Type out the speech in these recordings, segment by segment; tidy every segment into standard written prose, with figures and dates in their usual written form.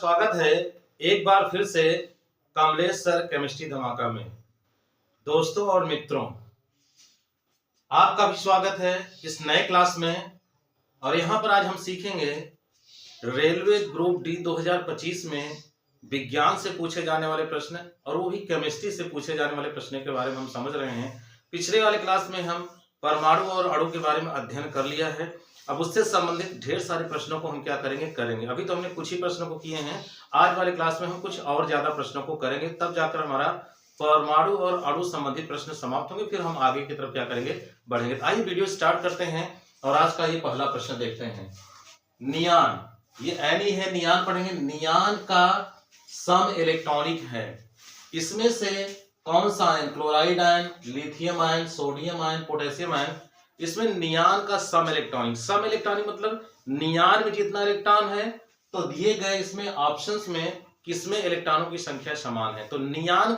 स्वागत है एक बार फिर से कमलेश सर केमिस्ट्री धमाका में। दोस्तों और मित्रों, आपका भी स्वागत है इस नए क्लास में। और यहाँ पर आज हम सीखेंगे रेलवे ग्रुप डी 2025 में विज्ञान से पूछे जाने वाले प्रश्न, और वो भी केमिस्ट्री से पूछे जाने वाले प्रश्न के बारे में हम समझ रहे हैं। पिछले वाले क्लास में हम परमाणु और अणु के बारे में अध्ययन कर लिया है। अब उससे संबंधित ढेर सारे प्रश्नों को हम क्या करेंगे। अभी तो हमने कुछ ही प्रश्नों को किए हैं। आज वाले क्लास में हम कुछ और ज्यादा प्रश्नों को करेंगे, तब जाकर हमारा परमाणु और अणु संबंधित प्रश्न समाप्त होंगे। फिर हम आगे की तरफ क्या करेंगे, बढ़ेंगे। तो आइए वीडियो स्टार्ट करते हैं और आज का ये पहला प्रश्न देखते हैं। नियान, ये एनी है, नियान पढ़ेंगे। नियान का सम इलेक्ट्रॉनिक है। इसमें से कौन सा ion, chloride ion, lithium ion, sodium ion, potassium ion, इसमें नियान का सम इलेक्ट्रॉनिक। सम इलेक्ट्रॉनिक मतलब नियान में जितना इलेक्ट्रॉन है, तो दिए गए इसमें ऑप्शंस में किसमें इलेक्ट्रॉनों की संख्या समान है। तो नियान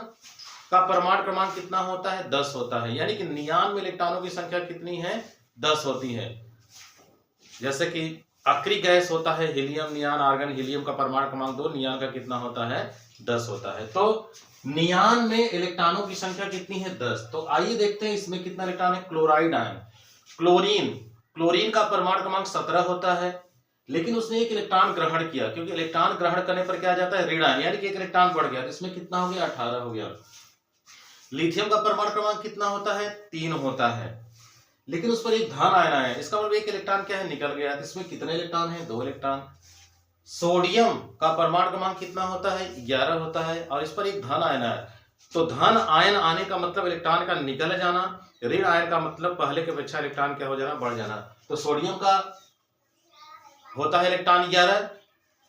का परमाणु क्रमांक कितना होता है, 10 होता है। यानी कि नियान में इलेक्ट्रॉनों की संख्या कितनी है, 10 होती है। जैसे कि अक्रिय गैस होता है हीलियम, नियान, आर्गन। हीलियम का परमाणु क्रमांक 2, नियान का कितना होता है, 10 होता है। तो नियान में इलेक्ट्रॉनों की संख्या कितनी है, 10। तो आइए देखते हैं इसमें कितना इलेक्ट्रॉन है। क्लोराइड आयन, क्लोरीन का परमाणु क्रमांक 17 होता है, लेकिन उसने एक इलेक्ट्रॉन ग्रहण किया, क्योंकि इलेक्ट्रॉन ग्रहण करने पर क्या जाता है, ऋण आयन, यानी कि एक इलेक्ट्रॉन बढ़ गया। तो इसमें कितना हो गया, 18 हो गया। लिथियम का परमाणु क्रमांक कितना होता है, 3 होता है, लेकिन उस पर एक धन आयन आया, इसका मतलब एक इलेक्ट्रॉन क्या है, निकल गया। तो इसमें कितने इलेक्ट्रॉन है, 2 इलेक्ट्रॉन। सोडियम का परमाणु क्रमांक कितना होता है, 11 होता है, और इस पर एक धन आयन आया। तो धन आयन आने का मतलब इलेक्ट्रॉन का निकल जाना, ऋण आयन का मतलब पहले के अपेक्षा इलेक्ट्रॉन क्या हो जाना, बढ़ जाना। तो सोडियम का होता है इलेक्ट्रॉन 11,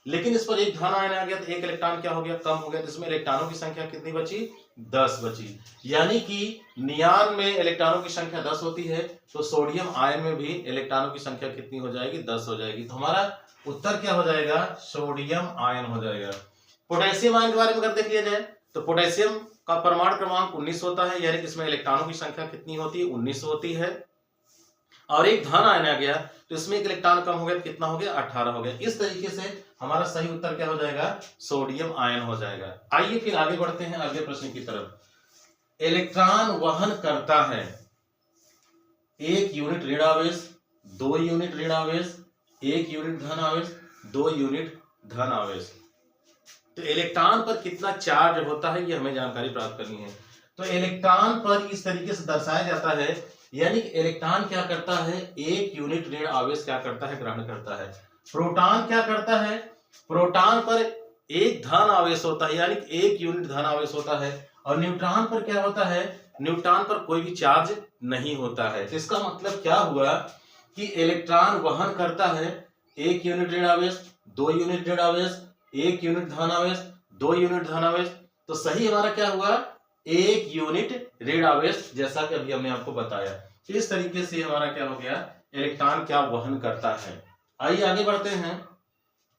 लेकिन इस पर एक धन आयन आ गया, तो एक इलेक्ट्रॉन क्या हो गया, कम हो गया। तो इसमें इलेक्ट्रॉनों की संख्या कितनी बची, 10 बची। यानी कि नियान में इलेक्ट्रॉनों की संख्या 10 होती है, तो सोडियम आयन में भी इलेक्ट्रॉनों की संख्या कितनी हो जाएगी, 10 हो जाएगी। तो हमारा उत्तर क्या हो जाएगा, सोडियम आयन हो जाएगा। पोटेशियम आयन के बारे में अगर देख लिया जाए, तो पोटेशियम का परमाणु क्रमांक 19 होता है, यानी कि इसमें इलेक्ट्रॉनों की संख्या कितनी होती है, 19 होती है। और एक धन आयन आ गया, तो इसमें एक इलेक्ट्रॉन कम हो गया, तो कितना हो गया, 18 हो गया। इस तरीके से हमारा सही उत्तर क्या हो जाएगा, सोडियम आयन हो जाएगा। आइए फिर आगे बढ़ते हैं अगले प्रश्न की तरफ। इलेक्ट्रॉन वहन करता है 1 यूनिट ऋण आवेश, 2 यूनिट ऋण आवेश, 1 यूनिट धन आवेश, 2 यूनिट धन आवेश। तो इलेक्ट्रॉन पर कितना चार्ज होता है, ये हमें जानकारी प्राप्त करनी है। तो इलेक्ट्रॉन पर इस तरीके से दर्शाया जाता है, यानी कि इलेक्ट्रॉन क्या करता है, 1 यूनिट ऋण आवेश क्या करता है, ग्रहण करता है। प्रोटॉन क्या करता है, प्रोटॉन पर 1 धन आवेश होता है, यानी कि 1 यूनिट धन आवेश होता है। और न्यूट्रॉन पर क्या होता है, न्यूट्रॉन पर कोई भी चार्ज नहीं होता है। तो इसका मतलब क्या हुआ कि इलेक्ट्रॉन वहन करता है 1 यूनिट ऋण आवेश, 2 यूनिट ऋण आवेश, 1 यूनिट धन आवेश, 2 यूनिट धन आवेश। तो सही हमारा क्या हुआ, 1 यूनिट ऋण आवेश, जैसा कि अभी हमने आपको बताया। इस तरीके से हमारा क्या हो गया, इलेक्ट्रॉन क्या वहन करता है। आइए आगे बढ़ते हैं,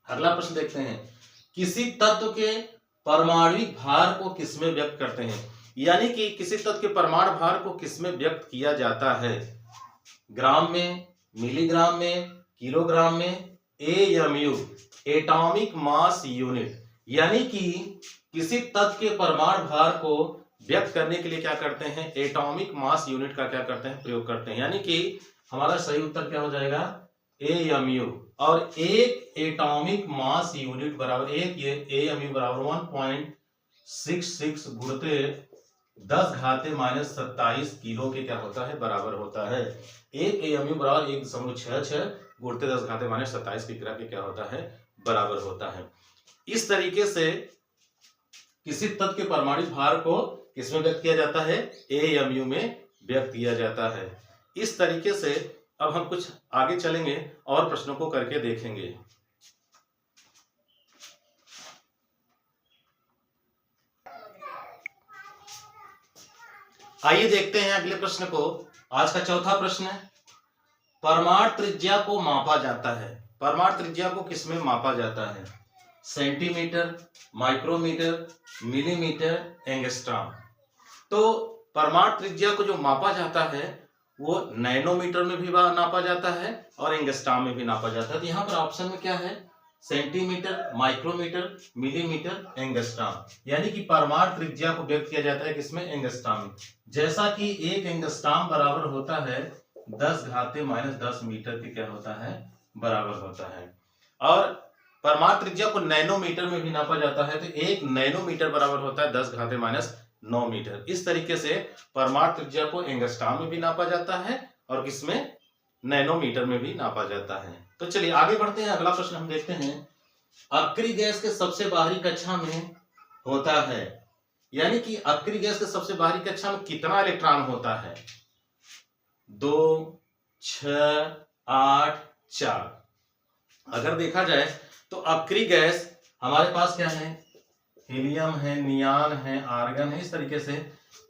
अगला प्रश्न देखते हैं। किसी तत्व के परमाणुविक भार को किसमें व्यक्त करते हैं, यानी कि किसी तत्व के परमाणु भार को किसमें व्यक्त किया जाता है, ग्राम में, मिलीग्राम में, किलोग्राम में, एएमयू, एटॉमिक मास यूनिट। यानी कि किसी तत्व के परमाणु भार को व्यक्त करने के लिए क्या करते हैं, एटॉमिक मास यूनिट का क्या करते हैं, प्रयोग करते हैं। यानी कि हमारा सही उत्तर क्या हो जाएगा, एएमयू। और एक एटॉमिक मास यूनिट बराबर एएमयू बराबर 1.66 गुणित 10⁻⁻27 किलो के क्या होता है, बराबर होता है। एक एएमयू बराबर 1.66 गुणित 10⁻⁻27 की क्रिया के क्या होता है, बराबर होता है। इस तरीके से किसी तत्व के परमाणु भार को किसमें व्यक्त किया जाता है, एएमयू में व्यक्त किया जाता है। इस तरीके से अब हम कुछ आगे चलेंगे और प्रश्नों को करके देखेंगे। आइए देखते हैं अगले प्रश्न को। आज का चौथा प्रश्न है, परमाणु त्रिज्या को मापा जाता है। परमाणु त्रिज्या को किसमें मापा जाता है, सेंटीमीटर, माइक्रोमीटर, मिलीमीटर, एंगस्ट्रॉम। तो परमाणु त्रिज्या को जो मापा जाता है वो नैनोमीटर में भी नापा जाता है और एंगस्ट्रॉम में भी नापा जाता है। तो यहाँ पर ऑप्शन में क्या है, सेंटीमीटर, माइक्रोमीटर, मिलीमीटर, एंगस्ट्रॉम। यानी कि परमाणु त्रिज्या को व्यक्त किया जाता है किसमें? एंगस्ट्रॉम में। जैसा कि एक एंगस्ट्रॉम बराबर होता है 10⁻⁻10 मीटर के क्या होता है? बराबर होता है। और परमाणु त्रिज्या को नैनोमीटर में भी नापा जाता है, तो 1 नैनोमीटर बराबर होता है 10⁻⁹ मीटर। इस तरीके से परमाणु त्रिज्या को एंगस्ट्रॉम में भी नापा जाता है और किसमें? नैनोमीटर में भी नापा जाता है। तो चलिए आगे बढ़ते हैं, अगला प्रश्न हम देखते हैं। अक्रिय गैस के सबसे बाहरी कक्षा में होता है, यानी कि अक्रिय गैस के सबसे बाहरी कक्षा में कितना इलेक्ट्रॉन होता है? 2, 6, 8, 4। अगर देखा जाए तो अक्रिय गैस हमारे पास क्या है? हीलियम है, नियान है, आर्गन है, इस तरीके से।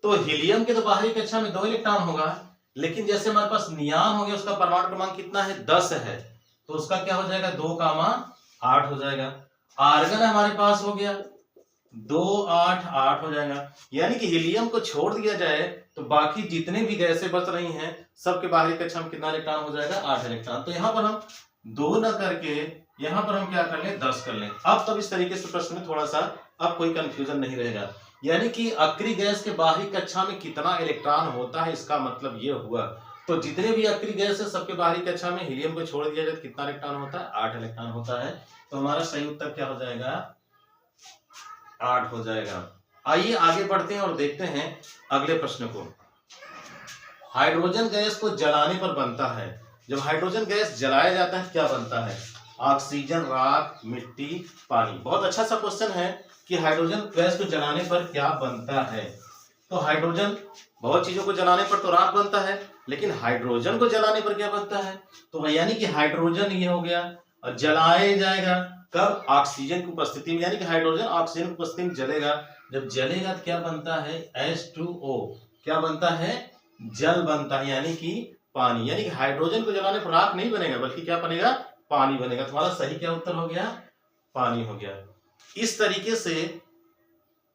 तो हीलियम के तो बाहरी कक्षा में 2 इलेक्ट्रॉन होगा, लेकिन जैसे हमारे पास नियान हो गया, उसका परमाणु क्रमांक कितना है? 10 है, तो उसका क्या हो जाएगा? 2,8 हो जाएगा। आर्गन हमारे पास हो गया 2, 8, 8 हो जाएगा। यानी कि हीलियम को छोड़ दिया जाए तो बाकी जितने भी गैसें बच रही हैं सबके बाहरी कक्षा में कितना इलेक्ट्रॉन हो जाएगा? 8 इलेक्ट्रॉन। तो यहाँ पर हम 2 न करके यहाँ पर हम क्या कर लें? 10 कर लें। अब तब इस तरीके से प्रश्न में थोड़ा सा अब कोई कंफ्यूजन नहीं रहेगा। यानी कि अक्रिय गैस के बाहरी कक्षा में कितना इलेक्ट्रॉन होता है, इसका मतलब ये हुआ। तो जितने भी अक्रिय गैस है सबके बाहरी कक्षा में हीलियम को छोड़ दिया जाए तो कितना इलेक्ट्रॉन होता है? 8 इलेक्ट्रॉन होता है। तो हमारा सही उत्तर क्या हो जाएगा? 8 हो जाएगा। आइए आगे बढ़ते हैं और देखते हैं अगले प्रश्न को। हाइड्रोजन गैस को जलाने पर बनता है, जब हाइड्रोजन गैस जलाया जाता है क्या बनता है? ऑक्सीजन, राख, मिट्टी, पानी। बहुत अच्छा सा क्वेश्चन है कि हाइड्रोजन गैस को जलाने पर क्या बनता है। तो हाइड्रोजन, बहुत चीजों को जलाने पर तो राख बनता है, लेकिन हाइड्रोजन को जलाने पर क्या बनता है? तो यानी कि हाइड्रोजन ये हो गया और जलाया जाएगा कब? ऑक्सीजन की उपस्थिति में। यानी कि हाइड्रोजन ऑक्सीजन की उपस्थिति में जलेगा। जब जलेगा तो क्या बनता है? H2O। क्या बनता है? जल बनता है, यानी कि पानी। यानी कि हाइड्रोजन को जलाने पर राख नहीं बनेगा, बल्कि क्या बनेगा? पानी बनेगा। तुम्हारा सही क्या उत्तर हो गया? पानी हो गया। इस तरीके से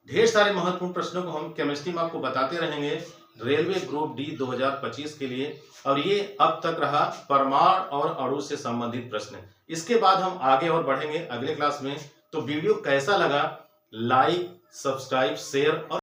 ढेर सारे महत्वपूर्ण प्रश्नों को हम केमिस्ट्री में आपको बताते रहेंगे रेलवे ग्रुप डी 2025 के लिए। और ये अब तक रहा परमाणु और अणु से संबंधित प्रश्न। इसके बाद हम आगे और बढ़ेंगे अगले क्लास में। तो वीडियो कैसा लगा? लाइक, सब्सक्राइब, शेयर और